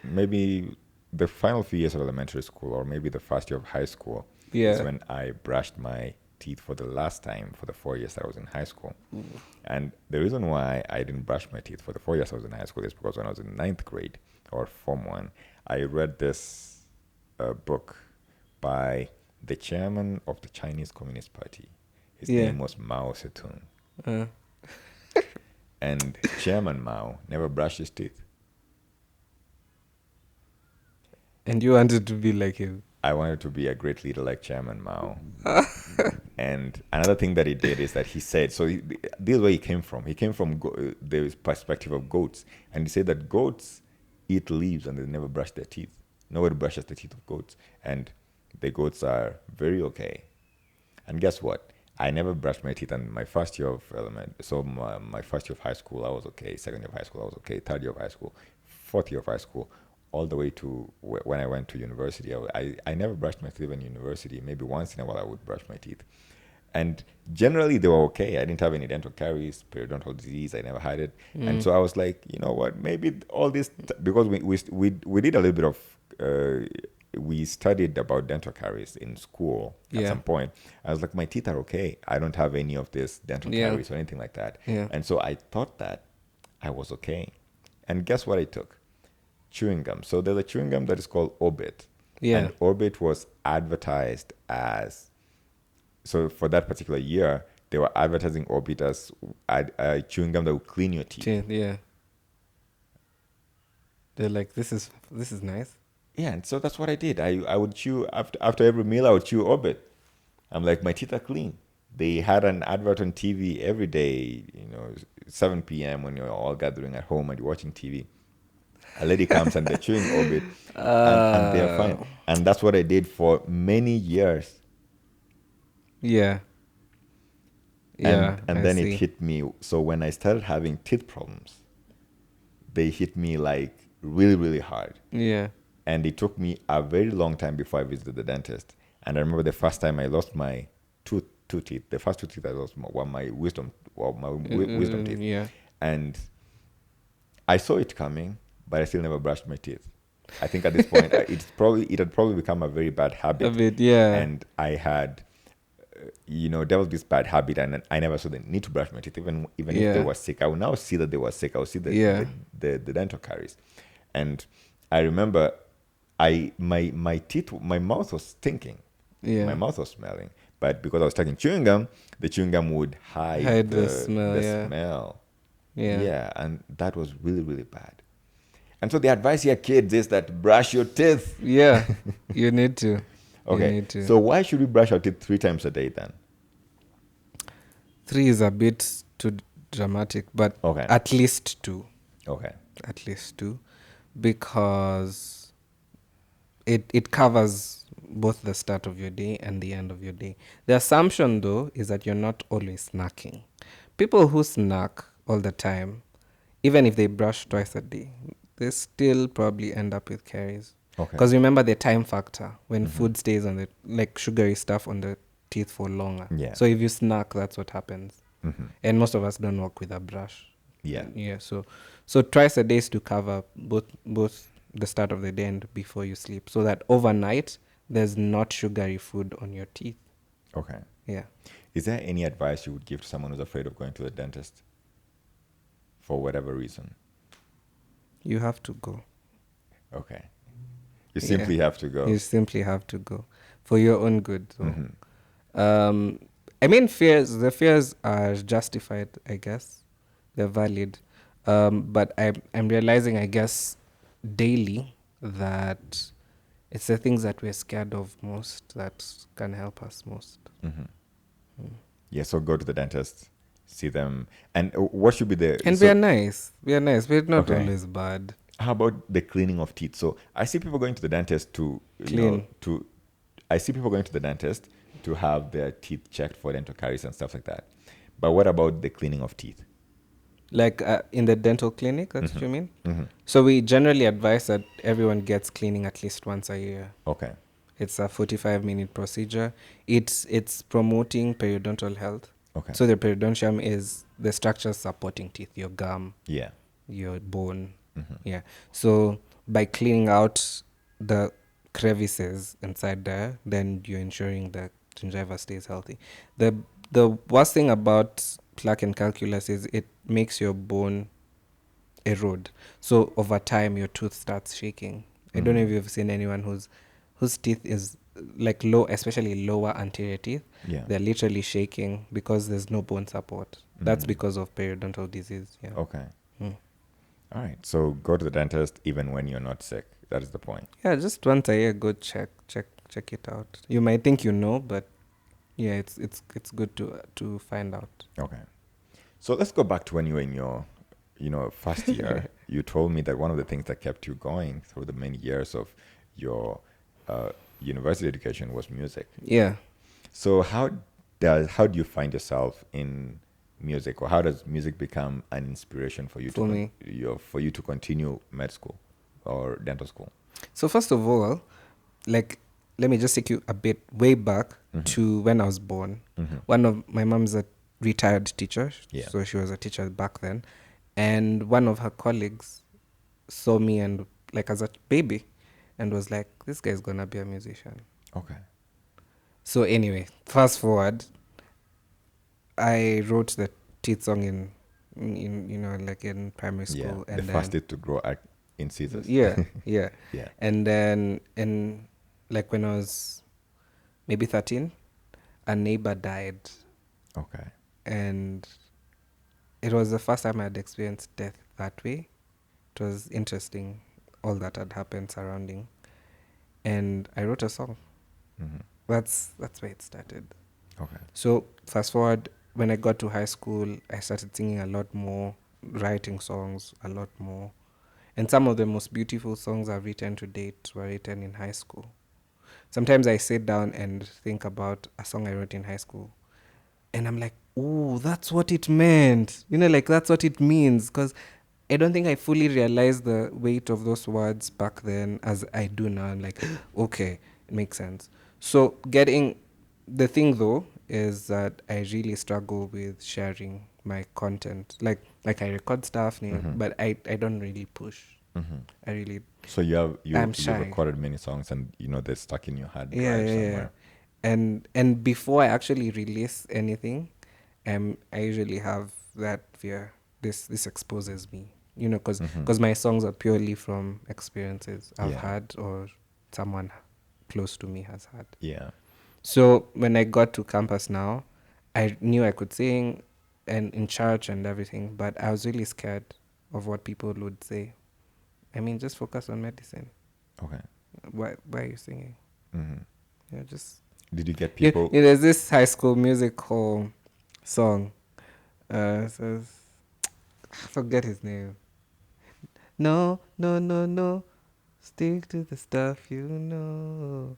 maybe the final few years of elementary school, or maybe the first year of high school, is Yeah. when I brushed my teeth for the last time for the 4 years that I was in high school. And the reason why I didn't brush my teeth for the 4 years I was in high school is because when I was in ninth grade or Form 1, I read this book by the chairman of the Chinese Communist Party. His Yeah. name was Mao Zedong. Uh, And Chairman Mao never brushed his teeth. and you wanted to be like him. I wanted to be a great leader like Chairman Mao. And another thing that he did is that he said, this is where he came from. He came from the perspective of goats. And he said that goats eat leaves and they never brush their teeth. Nobody brushes the teeth of goats. And the goats are very okay. And guess what? I never brushed my teeth in my first year of my first year of high school, I was okay. Second year of high school, I was okay. Third year of high school, fourth year of high school, all the way to when I went to university. I never brushed my teeth in university. Maybe once in a while I would brush my teeth. And generally they were okay. I didn't have any dental caries, periodontal disease. I never had it. And so I was like, you know what, maybe all this, because we did a little bit of, we studied about dental caries in school at Yeah. some point. I was like, my teeth are okay. I don't have any of this dental Yeah. caries or anything like that. Yeah. And so I thought that I was okay. And guess what I took? Chewing gum. So there's a chewing gum that is called Orbit. Yeah. And Orbit was advertised as, so for that particular year, they were advertising Orbit as a chewing gum that would clean your teeth. Yeah. They're like, this is nice. Yeah, and so that's what I did. I would chew, after every meal, I would chew Orbit. I'm like, my teeth are clean. They had an advert on TV every day, 7 p.m. when you're all gathering at home and you're watching TV. A lady comes and they're chewing Orbit, and they're fine. And that's what I did for many years. Yeah. Yeah. And I then see. it hit me. So when I started having teeth problems, they hit me like really, really hard. Yeah. And it took me a very long time before I visited the dentist. And I remember the first time I lost my two teeth. The first two teeth I lost were my wisdom teeth. Yeah. And I saw it coming, but I still never brushed my teeth. I think at this point, it had probably become a very bad habit. A bit, yeah. And I had, developed this bad habit, and I never saw the need to brush my teeth, even if they were sick. I would now see that they were sick. I would see the dental caries. And I remember my teeth, my mouth was stinking. Yeah. My mouth was smelling. But because I was taking chewing gum, the chewing gum would hide the smell. smell. Yeah. Yeah, and that was really, really bad. And so the advice here, kids, is that brush your teeth. Yeah. You need to. Okay. You need to. So why should we brush our teeth 3 times a day then? 3 is a bit too dramatic, but Okay. at least 2. Okay. At least 2. Because it covers both the start of your day and the end of your day. The assumption, though, is that you're not always snacking. People who snack all the time, even if they brush twice a day, they still probably end up with caries. Okay. Because remember the time factor when food stays on the, like sugary stuff on the teeth for longer. Yeah. So if you snack, that's what happens. Mm-hmm. And most of us don't work with a brush. Yeah. Yeah. So twice a day is to cover both the start of the day and before you sleep, so that overnight there's not sugary food on your teeth. Okay. Yeah. Is there any advice you would give to someone who's afraid of going to the dentist for whatever reason? You have to go. Okay. You simply have to go. You simply have to go for your own good. So. Mm-hmm. I mean, the fears are justified, I guess. They're valid. But I'm realizing, I guess, daily that it's the things that we're scared of most that can help us most. Mm-hmm. Yeah, so go to the dentist. see them. And what should be the And we are nice. We are nice. We're not Okay. always bad. How about the cleaning of teeth? So I see people going to the dentist to, Clean. I see people going to the dentist to have their teeth checked for dental caries and stuff like that. But what about the cleaning of teeth? Like in the dental clinic, that's what you mean? Mm-hmm. So we generally advise that everyone gets cleaning at least once a year. Okay. It's a 45-minute procedure. It's promoting periodontal health. Okay. So the periodontium is the structure supporting teeth, your gum, Yeah. your bone. Mm-hmm. Yeah. So by cleaning out the crevices inside there, then you're ensuring the gingiva stays healthy. The worst thing about plaque and calculus is it makes your bone erode. So over time, your tooth starts shaking. I don't know if you've seen anyone whose teeth is like low, especially lower anterior teeth. Yeah. They're literally shaking because there's no bone support. That's because of periodontal disease. Yeah. Okay. Mm. All right. So go to the dentist even when you're not sick. That is the point. Yeah, just once a year, go check it out. You might think you know, but yeah, it's good to find out. Okay. So let's go back to when you were in your, first year. You told me that one of the things that kept you going through the many years of your university education was music. Yeah. So how do you find yourself in music, or how does music become an inspiration for you for you to continue med school or dental school? So first of all, like, let me just take you a bit way back to when I was born. One of my mom's a retired teacher, so she was a teacher back then, and one of her colleagues saw me and like as a baby, and was like, "This guy's gonna be a musician." Okay. So anyway, fast forward, I wrote the teeth song in like in primary school, Yeah, and the then fastest to grow in scissors. yeah. Yeah. And then in like when I was maybe 13, a neighbor died, Okay. and it was the first time I'd experienced death that way. It was interesting, all that had happened surrounding, and I wrote a song. That's where it started. Okay. So fast forward, when I got to high school, I started singing a lot more, writing songs a lot more. And some of the most beautiful songs I've written to date were written in high school. Sometimes I sit down and think about a song I wrote in high school, and I'm like, "Oh, that's what it meant." Like that's what it means. Because I don't think I fully realized the weight of those words back then as I do now. I'm like, okay, it makes sense. So the thing though is that I really struggle with sharing my content. Like I record stuff, but I don't really push. I really So I'm you shy. recorded many songs, and they're stuck in your hard Yeah, drive yeah, yeah. somewhere. And before I actually release anything, I usually have that fear. This exposes me, because my songs are purely from experiences I've Yeah. had or someone close to me has had. Yeah. So when I got to campus now, I knew I could sing and in church and everything, but I was really scared of what people would say. I mean, just focus on medicine. Okay. Why are you singing? Just Did you get people? there's this High School Musical song. Says, I forget his name. No, no, no, no. Stick to the stuff you know.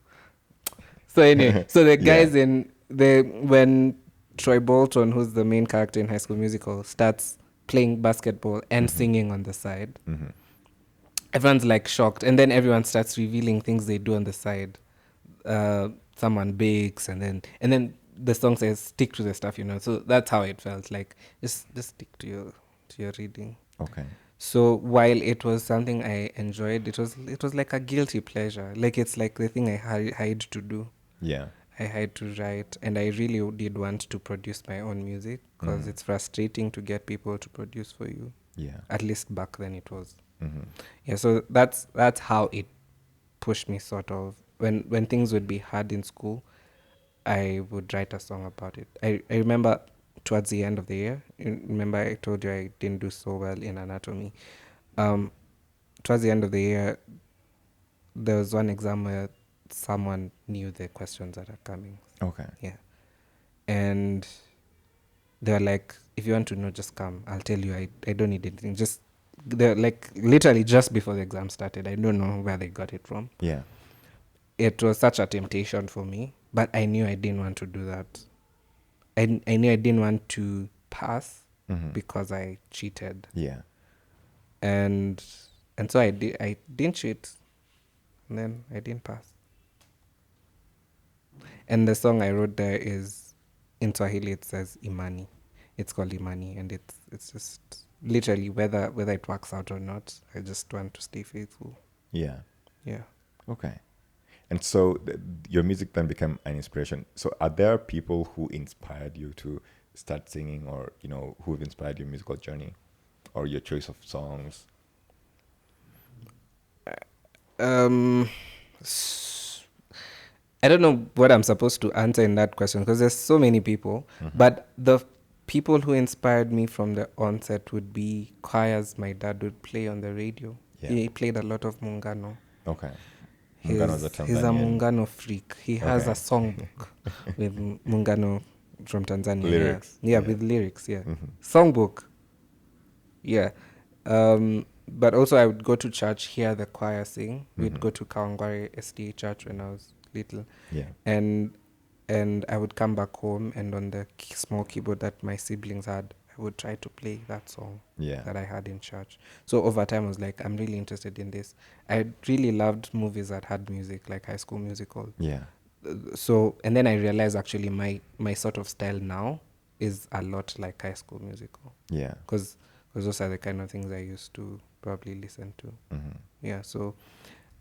So anyway, so the guys when Troy Bolton, who's the main character in High School Musical, starts playing basketball and singing on the side, everyone's like shocked, and then everyone starts revealing things they do on the side. Someone bakes, and then the song says stick to the stuff you know. So that's how it felt like. Just stick to your reading. Okay. So while it was something I enjoyed, it was like a guilty pleasure. Like it's like the thing I hide to do. Yeah. I had to write, and I really did want to produce my own music because it's frustrating to get people to produce for you. Yeah. At least back then it was. Yeah, so that's how it pushed me, sort of. When things would be hard in school, I would write a song about it. I remember towards the end of the year, remember I told you I didn't do so well in anatomy. Towards the end of the year, there was one exam where someone knew the questions that are coming. Okay. Yeah. And they were like, if you want to know, just come. I'll tell you. I don't need anything. Just they're like literally just before the exam started. I don't know where they got it from. Yeah. It was such a temptation for me, but I knew I didn't want to do that. I knew I didn't want to pass because I cheated, Yeah. and so I didn't cheat, and then I didn't pass. And the song I wrote there is in Swahili. It says Imani. It's called Imani, and it's just literally whether it works out or not. I just want to stay faithful. Yeah. Yeah. Okay. And so your music then became an inspiration. So are there people who inspired you to start singing, or who've inspired your musical journey or your choice of songs? I don't know what I'm supposed to answer in that question because there's so many people. But the people who inspired me from the onset would be choirs my dad would play on the radio. Yeah. He played a lot of Muungano. Okay. Muungano is a He's a Tanzanian Muungano freak. He has Okay. a songbook with Muungano from Tanzania. Lyrics. Yeah, with lyrics, yeah. Songbook. Yeah. But also I would go to church, hear the choir sing. We'd go to Kawangware SDA church when I was little. Yeah. And I would come back home, and on the small keyboard that my siblings had, I would try to play that song Yeah. that I had in church. So over time I was like, I'm really interested in this. I really loved movies that had music, like High School Musical. Yeah. So, and then I realized actually my sort of style now is a lot like High School Musical. Yeah. Because those are the kind of things I used to probably listen to. Yeah, so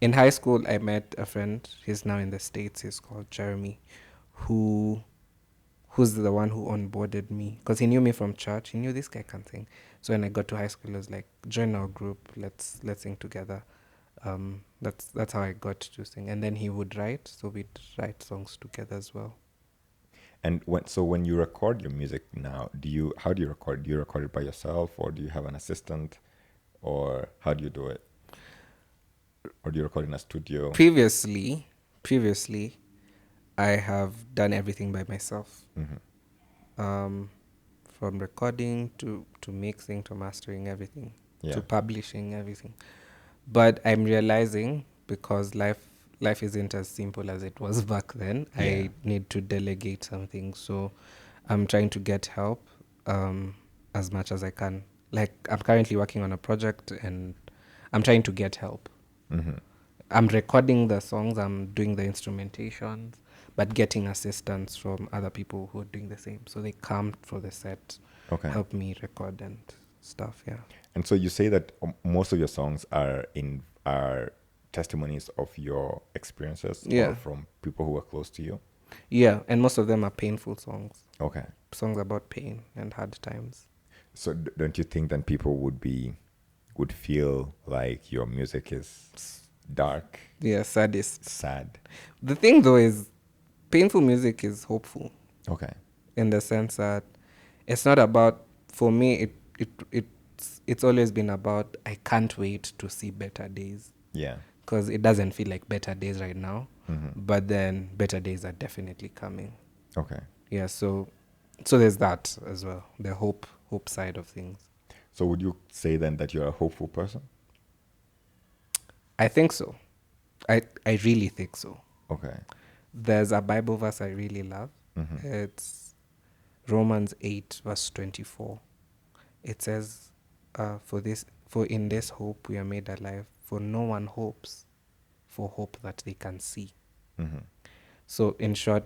in high school, I met a friend. He's now in the States. He's called Jeremy, who's the one who onboarded me. Because he knew me from church. He knew this guy can sing. So when I got to high school, he was like, join our group. Let's sing together. That's how I got to sing. And then he would write. So we'd write songs together as well. And when you record your music now, how do you record? Do you record it by yourself, or do you have an assistant, or how do you do it? Or do you record in a studio? Previously, I have done everything by myself. From recording to mixing to mastering, everything, to publishing, everything. But I'm realizing, because life isn't as simple as it was back then, I need to delegate something. So I'm trying to get help as much as I can. Like, I'm currently working on a project and I'm trying to get help. I'm recording the songs, I'm doing the instrumentations, but getting assistance from other people who are doing the same. So they come for the set, help me record and stuff, yeah. And so you say that most of your songs are testimonies of your experiences, or from people who are close to you? Yeah, and most of them are painful songs. Okay. Songs about pain and hard times. So don't you think then people would feel like your music is dark? Yeah, saddest. Sad. The thing though is, painful music is hopeful. Okay. In the sense that it's not about, for me, it's always been about, I can't wait to see better days. Yeah. Because it doesn't feel like better days right now, but then better days are definitely coming. Okay. Yeah, so there's that as well, the hope side of things. So would you say then that you're a hopeful person? I think so. I really think so. Okay. There's a Bible verse I really love. It's Romans 8 verse 24. It says, for in this hope we are made alive, for no one hopes for hope that they can see. So in short,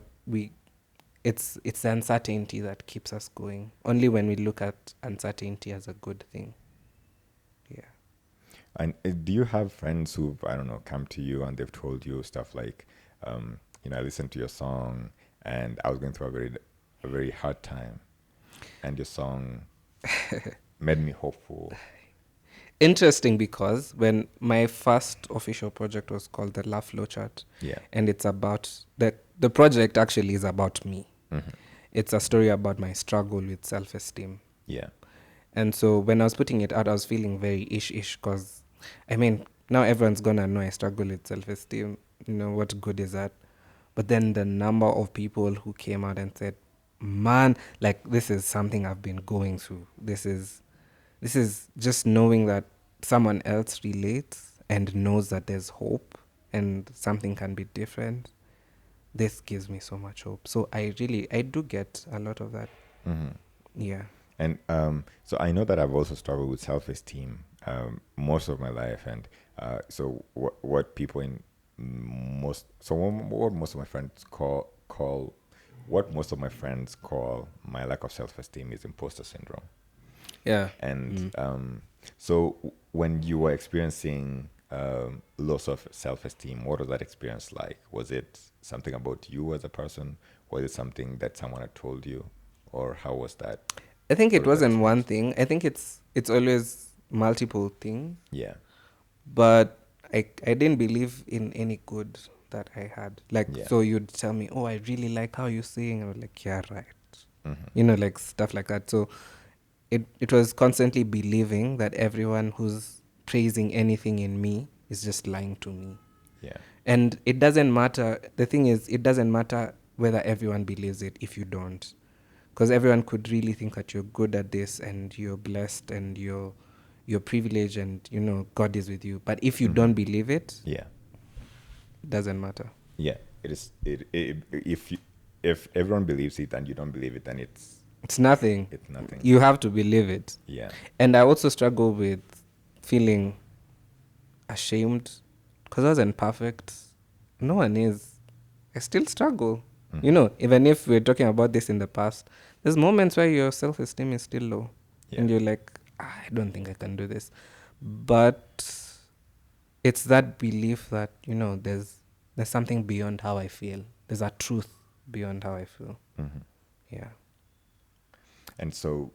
it's the uncertainty that keeps us going. Only when we look at uncertainty as a good thing. Yeah. And do you have friends who've, I don't know, come to you and they've told you stuff like, I listened to your song and I was going through a very hard time, and your song made me hopeful? Interesting, because when my first official project was called the Love Flowchart, and it's about the project actually is about me. It's a story about my struggle with self-esteem. Yeah. And so when I was putting it out, I was feeling very ish, because I mean, now everyone's gonna know I struggle with self-esteem. What good is that? But then the number of people who came out and said, man, like this is something I've been going through. This is just knowing that someone else relates and knows that there's hope and something can be different. This gives me so much hope. So I do get a lot of that. Mm-hmm. Yeah. And so I know that I've also struggled with self-esteem most of my life, and so what people in what most of my friends call what most of my friends call my lack of self-esteem is imposter syndrome. Yeah. And so when you were experiencing loss of self-esteem, what was that experience like? Was it something about you as a person? Was it something that someone had told you? Or how was that? I think it What was that wasn't one experience? thing. I think it's always multiple things. Yeah. But I didn't believe in any good that I had. Like, Yeah. so you'd tell me, oh, I really like how you sing. And I was like, yeah, right. Mm-hmm. You know, like stuff like that. So it was constantly believing that everyone who's praising anything in me is just lying to me. Yeah. And it doesn't matter. The thing is, it doesn't matter whether everyone believes it if you don't. Because everyone could really think that you're good at this and you're blessed and you're privileged and, you know, God is with you. But if you don't believe it, Yeah. it doesn't matter. Yeah. It is. If everyone believes it and you don't believe it, then It's nothing. it's nothing. You have to believe it. Yeah. And I also struggle with feeling ashamed because I wasn't perfect. No one is. I still struggle. You know, even if we're talking about this in the past, there's moments where your self-esteem is still low. Yeah. And you're like, I don't think I can do this. But it's that belief that, you know, there's something beyond how I feel. There's a truth beyond how I feel. Mm-hmm. Yeah. And so,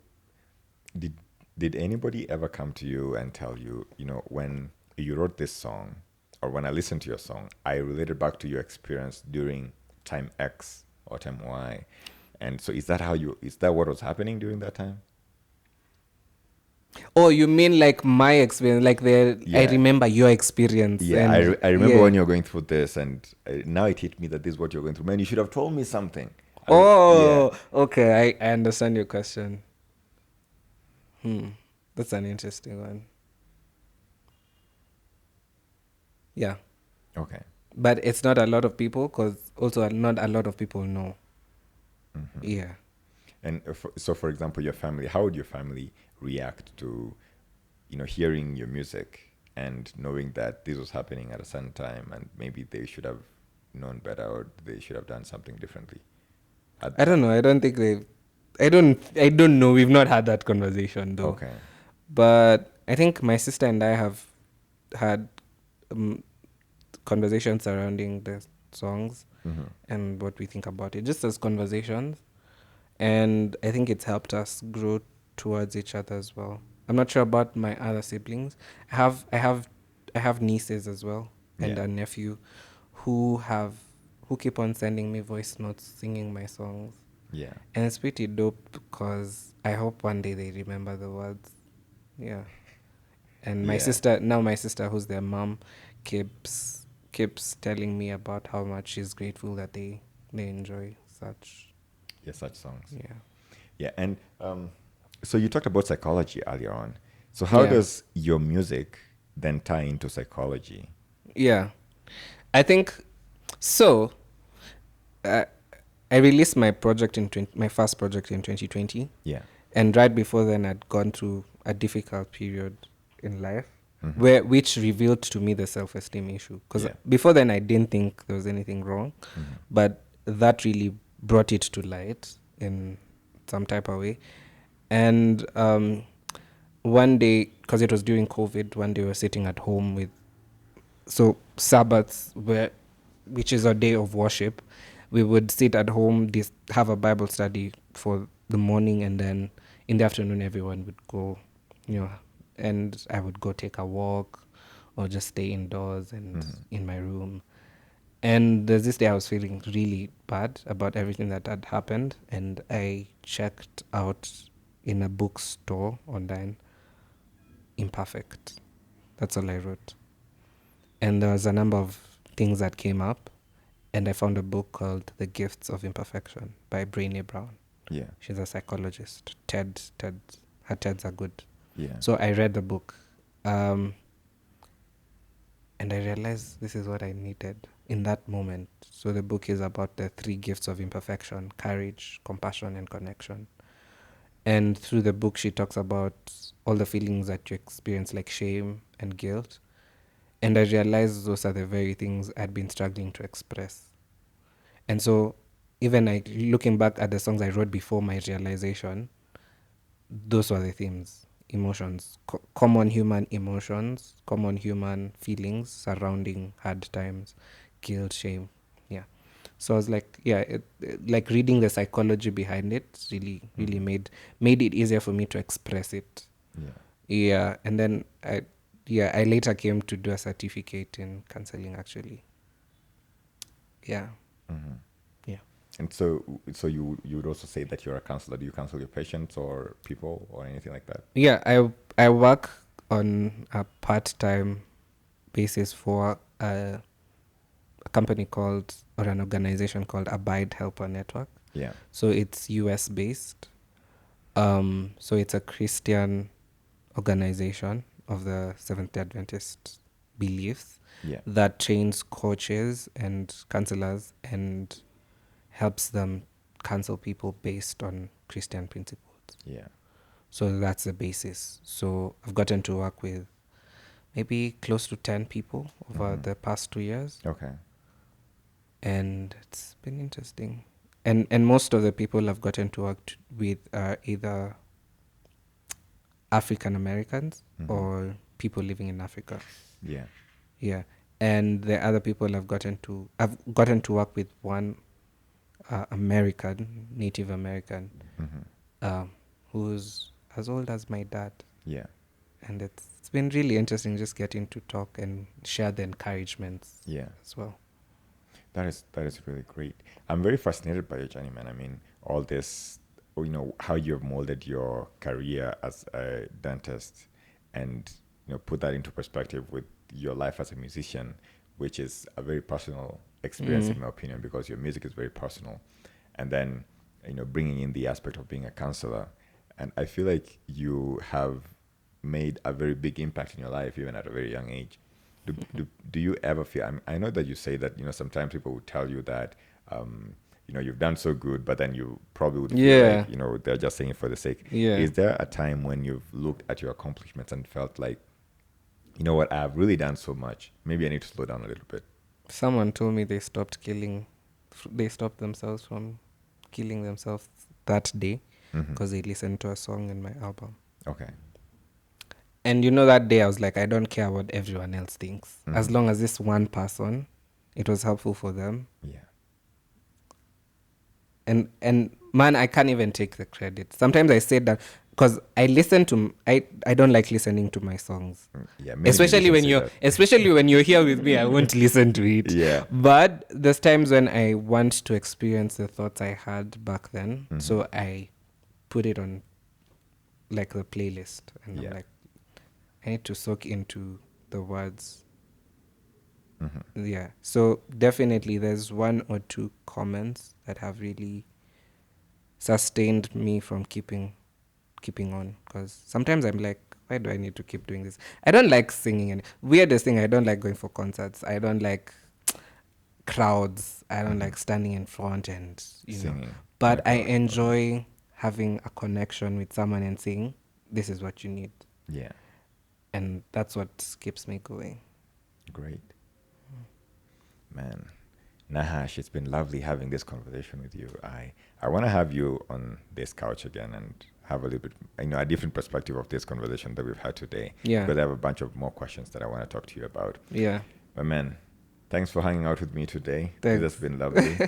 did anybody ever come to you and tell you, you know, when you wrote this song, or when I listened to your song, I related back to your experience during time X or time Y, and so is that what was happening during that time? Oh, you mean like my experience, like I Yeah. remember your experience. Yeah, And I remember yeah. when you were going through this, and now it hit me that this is what you're going through. Man, you should have told me something. Oh, okay. I understand your question. That's an interesting one. Yeah. Okay. But it's not a lot of people because also not a lot of people know. Yeah. And so, for example, your family, how would your family react to, you know, hearing your music and knowing that this was happening at a certain time, and maybe they should have known better, or they should have done something differently? I don't know. I don't think I don't know. We've not had that conversation though. Okay. But I think my sister and I have had conversations surrounding the songs and what we think about it, just as conversations. And I think it's helped us grow towards each other as well. I'm not sure about my other siblings. I have nieces as well and Yeah. a nephew who keep on sending me voice notes singing my songs. Yeah. And it's pretty dope because I hope one day they remember the words. Yeah. And my sister who's their mom keeps telling me about how much she's grateful that they enjoy such. Yeah, such songs. Yeah. Yeah, and so you talked about psychology earlier on. So how Yeah. does your music then tie into psychology? Yeah. I think so. I released my project my first project in 2020. Yeah. And right before then, I'd gone through a difficult period in life, which revealed to me the self-esteem issue. Because Yeah. before then, I didn't think there was anything wrong, but that really brought it to light in some type of way. And one day, because it was during COVID, one day we were sitting at home with, so Sabbaths which is a day of worship, we would sit at home, have a Bible study for the morning, and then in the afternoon everyone would go, you know, and I would go take a walk or just stay indoors and in my room. And there's this day I was feeling really bad about everything that had happened, and I checked out in a bookstore online, Imperfect. That's all I wrote. And there was a number of things that came up, and I found a book called The Gifts of Imperfection by Brené Brown. Yeah. She's a psychologist. Her TEDs are good. Yeah. So I read the book, and I realized this is what I needed in that moment. So the book is about the 3 gifts of imperfection: courage, compassion, and connection. And through the book, she talks about all the feelings that you experience, like shame and guilt. And I realized those are the very things I'd been struggling to express. And so, even looking back at the songs I wrote before my realization, those were the themes: emotions, common human emotions, common human feelings surrounding hard times, guilt, shame. Yeah. So I was like, yeah, like reading the psychology behind it really made it easier for me to express it. Yeah. Yeah, and then I later came to do a certificate in counseling, actually. Yeah. Mm-hmm. Yeah. And so you would also say that you're a counselor. Do you counsel your patients or people or anything like that? Yeah, I work on a part-time basis for a company called, or an organization called Abide Helper Network. Yeah. So it's US based. So it's a Christian organization of the Seventh-day Adventist beliefs Yeah. that trains coaches and counselors and helps them counsel people based on Christian principles. Yeah. So that's the basis. So I've gotten to work with maybe close to 10 people over the past 2 years. Okay. And it's been interesting. And most of the people I've gotten to work with are either African Americans or people living in Africa. Yeah. Yeah. And the other people I've gotten to work with, one American, Native American, who's as old as my dad. Yeah. And it's been really interesting just getting to talk and share the encouragements Yeah. as well. That is really great. I'm very fascinated by your journey, man. I mean, all this, how you have molded your career as a dentist, and put that into perspective with your life as a musician, which is a very personal experience in my opinion, because your music is very personal, and then bringing in the aspect of being a counselor, and I feel like you have made a very big impact in your life even at a very young age. Do you ever feel, I know that you say that sometimes people would tell you that you've done so good, but then you probably would feel like they're just saying it for the sake. Yeah. Is there a time when you've looked at your accomplishments and felt like, you know what, I've really done so much, maybe I need to slow down a little bit? Someone told me they stopped themselves from killing themselves that day because they listened to a song in my album. Okay. And that day I was like, I don't care what everyone else thinks. As long as this one person, it was helpful for them. Yeah. And man, I can't even take the credit. Sometimes I say that because I don't like listening to my songs. Yeah. Many Especially musicians when you're here with me, I won't listen to it. Yeah. But there's times when I want to experience the thoughts I had back then. So I put it on like the playlist, and Yeah. I'm like, I need to soak into the words. Yeah. So definitely there's one or two comments that have really sustained me from keeping on, because sometimes I'm like, why do I need to keep doing this? I don't like singing, and weirdest thing, I don't like going for concerts. I don't like crowds. I don't like standing in front and Singing. but I My God. enjoy having a connection with someone and saying, this is what you need. Yeah. And that's what keeps me going. Great. Man, Nahash, it's been lovely having this conversation with you. I want to have you on this couch again and have a little bit, a different perspective of this conversation that we've had today. Yeah. Because I have a bunch of more questions that I want to talk to you about. Yeah. But man, thanks for hanging out with me today. Thanks. This has been lovely.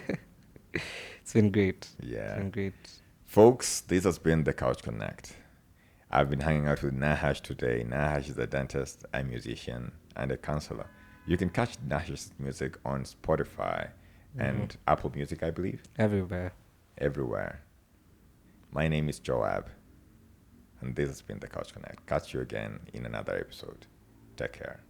It's been great. Yeah. It's been great. Folks, this has been The Couch Connect. I've been hanging out with Nahash today. Nahash is a dentist, a musician, and a counselor. You can catch Nahash's music on Spotify and Apple Music, I believe. Everywhere. Everywhere. My name is Joab, and this has been The Couch Connect. Catch you again in another episode. Take care.